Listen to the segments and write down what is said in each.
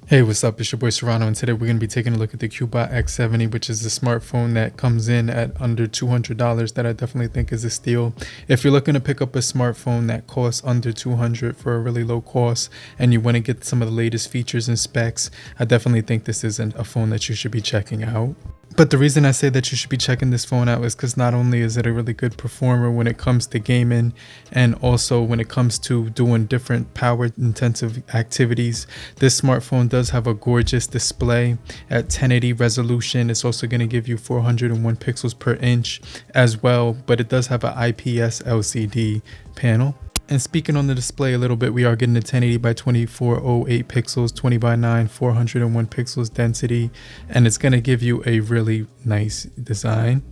Hey, what's up? It's your boy Serrano, and today we're going to be taking a look at the Cubot X70, which is a smartphone that comes in at under $200 that I definitely think is a steal. If you're looking to pick up a smartphone that costs under $200 for a really low cost and you want to get some of the latest features and specs, I definitely think this isn't a phone that you should be checking out. But the reason I say that you should be checking this phone out is because not only is it a really good performer when it comes to gaming and also when it comes to doing different power intensive activities, this smartphone does have a gorgeous display at 1080 resolution. It's also going to give you 401 pixels per inch as well, but it does have an IPS LCD panel. And speaking on the display a little bit, we are getting a 1080 by 2408 pixels, 20 by 9, 401 pixels density, and it's going to give you a really nice design.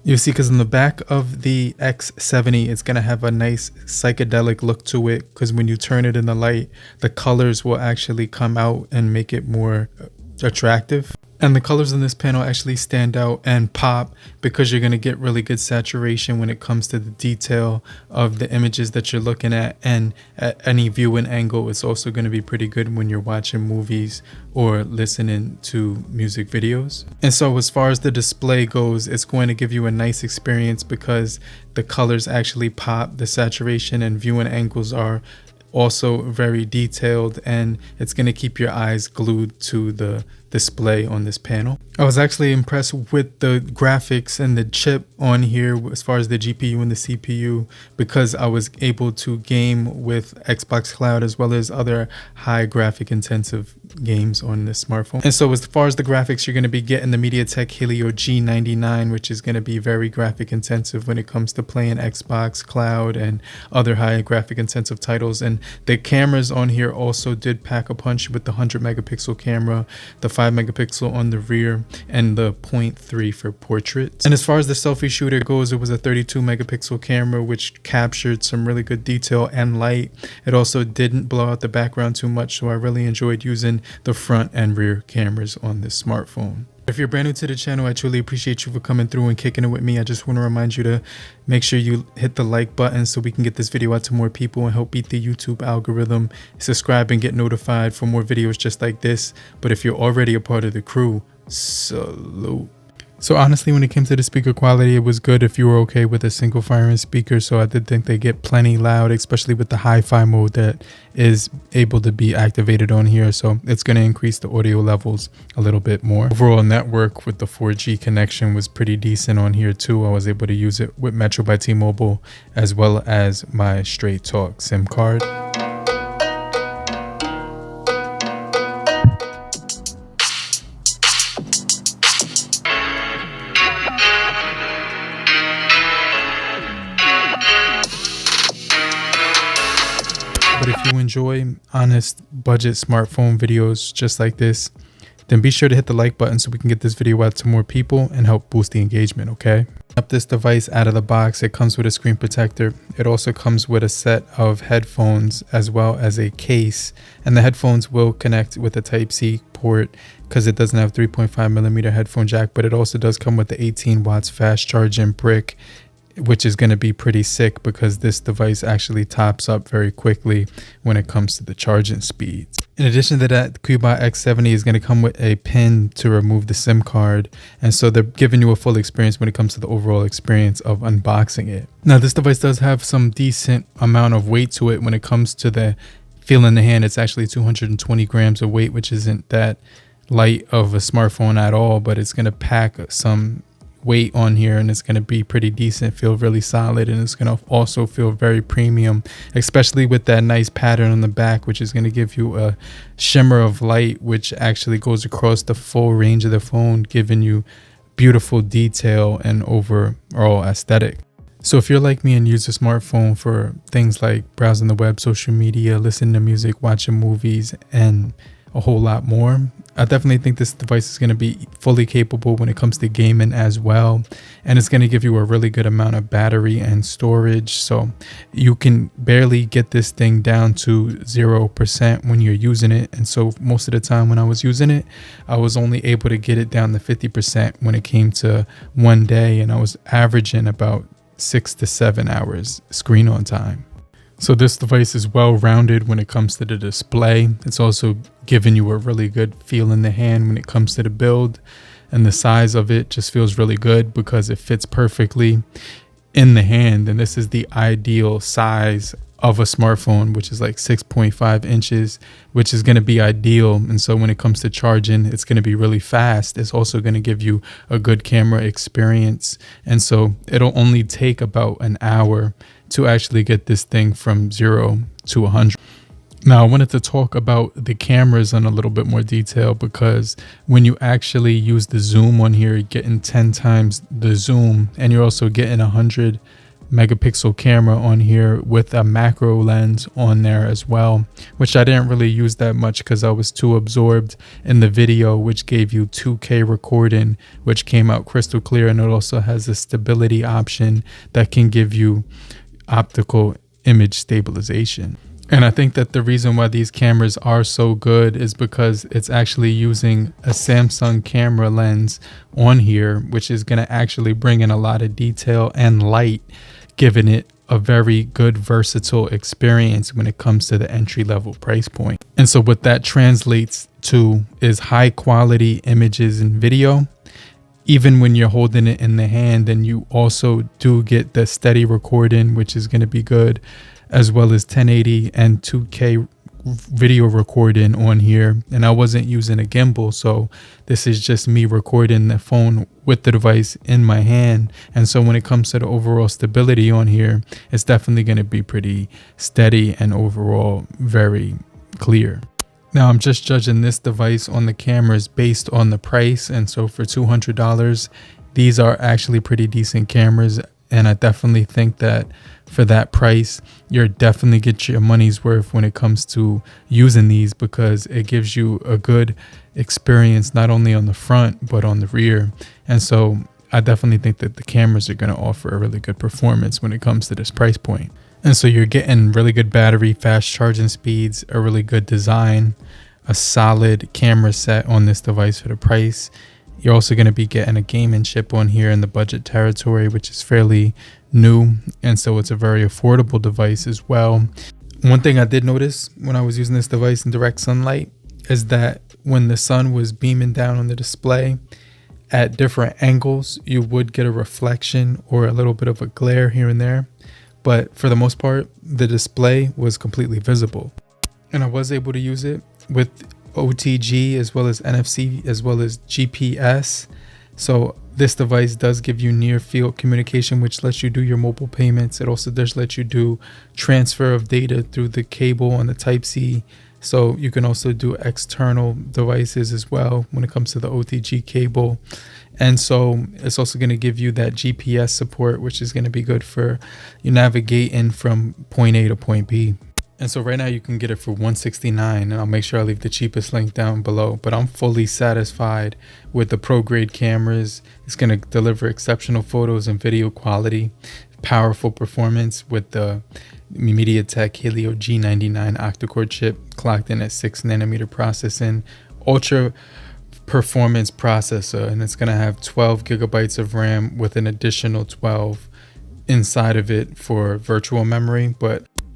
You see, because in the back of the X70, it's going to have a nice psychedelic look to it, because when you turn it in the light, the colors will actually come out and make it more attractive. And the colors in this panel actually stand out and pop because you're going to get really good saturation when it comes to the detail of the images that you're looking at. And at any viewing angle, it's also going to be pretty good when you're watching movies or listening to music videos. And so as far as the display goes, it's going to give you a nice experience because the colors actually pop, the saturation and viewing angles are also very detailed, and it's going to keep your eyes glued to the display on this panel. I was actually impressed with the graphics and the chip on here as far as the GPU and the CPU, because I was able to game with Xbox Cloud as well as other high graphic intensive games on this smartphone. And so as far as the graphics, you're going to be getting the MediaTek Helio G99, which is going to be very graphic intensive when it comes to playing Xbox Cloud and other high graphic intensive titles. And the cameras on here also did pack a punch with the 100 megapixel camera, the 5 megapixel on the rear, and the 0.3 for portraits. And as far as the selfie shooter goes, it was a 32 megapixel camera which captured some really good detail and light. It also didn't blow out the background too much, so I really enjoyed using the front and rear cameras on this smartphone. If you're brand new to the channel, I truly appreciate you for coming through and kicking it with me. I just want to remind you to make sure you hit the like button so we can get this video out to more people and help beat the YouTube algorithm. Subscribe and get notified for more videos just like this. But if you're already a part of the crew, salute. So honestly, when it came to the speaker quality, it was good if you were okay with a single firing speaker. So I did think they get plenty loud, especially with the hi-fi mode that is able to be activated on here. So it's going to increase the audio levels a little bit more. Overall network with the 4G connection was pretty decent on here too. I was able to use it with Metro by T-Mobile as well as my Straight Talk SIM card. But if you enjoy honest budget smartphone videos just like this, then be sure to hit the like button so we can get this video out to more people and help boost the engagement, okay? Up this device out of the box, it comes with a screen protector. It also comes with a set of headphones as well as a case, and the headphones will connect with a Type-C port because it doesn't have 3.5 millimeter headphone jack, but it also does come with the 18 watts fast charging brick, which is going to be pretty sick because this device actually tops up very quickly when it comes to the charging speeds. In addition to that, the Cubot X70 is going to come with a pin to remove the SIM card, and so they're giving you a full experience when it comes to the overall experience of unboxing it. Now, this device does have some decent amount of weight to it when it comes to the feel in the hand. It's actually 220 grams of weight, which isn't that light of a smartphone at all, but it's going to pack some weight on here and it's going to be pretty decent, feel really solid, and it's going to also feel very premium, especially with that nice pattern on the back, which is going to give you a shimmer of light which actually goes across the full range of the phone, giving you beautiful detail and overall aesthetic. So if you're like me and use a smartphone for things like browsing the web, social media, listening to music, watching movies, and a whole lot more, I definitely think this device is going to be fully capable when it comes to gaming as well, and it's going to give you a really good amount of battery and storage, so you can barely get this thing down to 0% when you're using it. And so most of the time when I was using it, I was only able to get it down to 50% when it came to one day, and I was averaging about 6 to 7 hours screen on time. So this device is well rounded when it comes to the display. It's also giving you a really good feel in the hand when it comes to the build, and the size of it just feels really good because it fits perfectly in the hand. And this is the ideal size of a smartphone, which is like 6.5 inches, which is going to be ideal. And so when it comes to charging, it's going to be really fast. It's also going to give you a good camera experience. And so it'll only take about an hour to actually get this thing from 0 to 100. Now, I wanted to talk about the cameras in a little bit more detail, because when you actually use the zoom on here, you're getting 10 times the zoom, and you're also getting a 100 megapixel camera on here with a macro lens on there as well, which I didn't really use that much because I was too absorbed in the video, which gave you 2K recording, which came out crystal clear. And it also has a stability option that can give you optical image stabilization. And I think that the reason why these cameras are so good is because it's actually using a Samsung camera lens on here, which is going to actually bring in a lot of detail and light, giving it a very good versatile experience when it comes to the entry-level price point. And so what that translates to is high quality images and video. Even when you're holding it in the hand, then you also do get the steady recording, which is going to be good, as well as 1080 and 2K video recording on here. And I wasn't using a gimbal, so this is just me recording the phone with the device in my hand. And so when it comes to the overall stability on here, it's definitely going to be pretty steady and overall very clear. Now, I'm just judging this device on the cameras based on the price. And so for $200, these are actually pretty decent cameras. And I definitely think that for that price, you're definitely get your money's worth when it comes to using these, because it gives you a good experience, not only on the front, but on the rear. And so I definitely think that the cameras are going to offer a really good performance when it comes to this price point. And so you're getting really good battery, fast charging speeds, a really good design, a solid camera set on this device for the price. You're also going to be getting a gaming chip on here in the budget territory, which is fairly new. And so it's a very affordable device as well. One thing I did notice when I was using this device in direct sunlight is that when the sun was beaming down on the display at different angles, you would get a reflection or a little bit of a glare here and there. But for the most part, the display was completely visible. And I was able to use it with OTG as well as NFC as well as GPS. So this device does give you near field communication, which lets you do your mobile payments. It also does let you do transfer of data through the cable on the Type-C. So you can also do external devices as well when it comes to the OTG cable. And so it's also going to give you that GPS support, which is going to be good for you navigating from point A to point B. And so right now you can get it for $169, and I'll make sure I leave the cheapest link down below. But I'm fully satisfied with the pro grade cameras. It's going to deliver exceptional photos and video quality, powerful performance with the MediaTek Helio G99 Octa-Core chip clocked in at 6nm processing, ultra performance processor, and it's going to have 12 gigabytes of RAM with an additional 12 inside of it for virtual memory.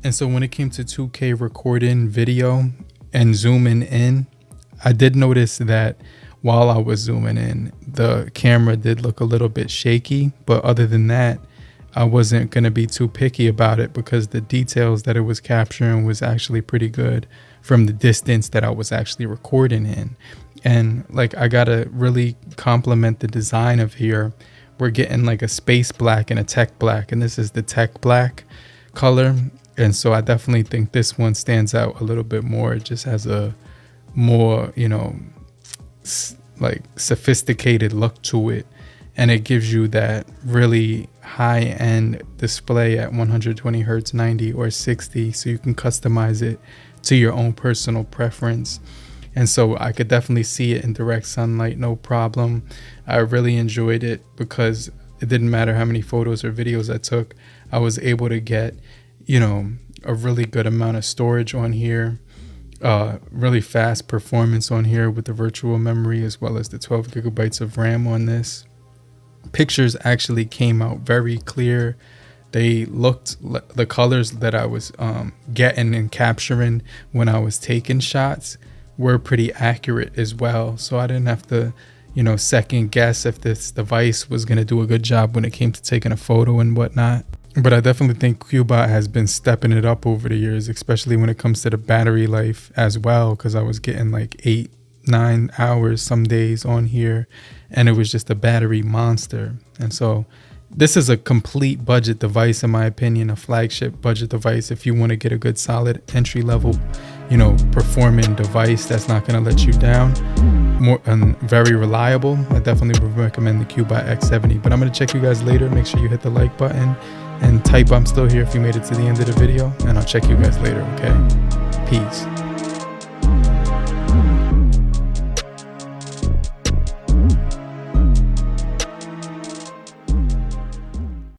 And so when it came to 2K recording video and zooming in, I did notice that while I was zooming in, the camera did look a little bit shaky. But other than that, I wasn't going to be too picky about it because the details that it was capturing was actually pretty good from the distance that I was actually recording in. And like, I got to really compliment the design of here. We're getting like a space black and a tech black, and this is the tech black color. And so I definitely think this one stands out a little bit more. It just has a more, like sophisticated look to it. And it gives you that really high-end display at 120 hertz, 90 or 60. So you can customize it to your own personal preference. And so I could definitely see it in direct sunlight, no problem. I really enjoyed it because it didn't matter how many photos or videos I took. I was able to get a really good amount of storage on here, really fast performance on here with the virtual memory as well as the 12 gigabytes of RAM on this. Pictures actually came out very clear, they looked, the colors that I was getting and capturing when I was taking shots were pretty accurate as well. So I didn't have to, you know, second guess if this device was going to do a good job when it came to taking a photo and whatnot. But I definitely think Cubot has been stepping it up over the years, especially when it comes to the battery life as well, because I was getting like 8-9 hours some days on here, and it was just a battery monster. And so this is a complete budget device, in my opinion, a flagship budget device if you want to get a good solid entry level, you know, performing device that's not going to let you down. More and very reliable. I definitely would recommend the Cubot X70. But I'm going to check you guys later. Make sure you hit the like button and type I'm still here if you made it to the end of the video, and I'll check you guys later. Okay, peace.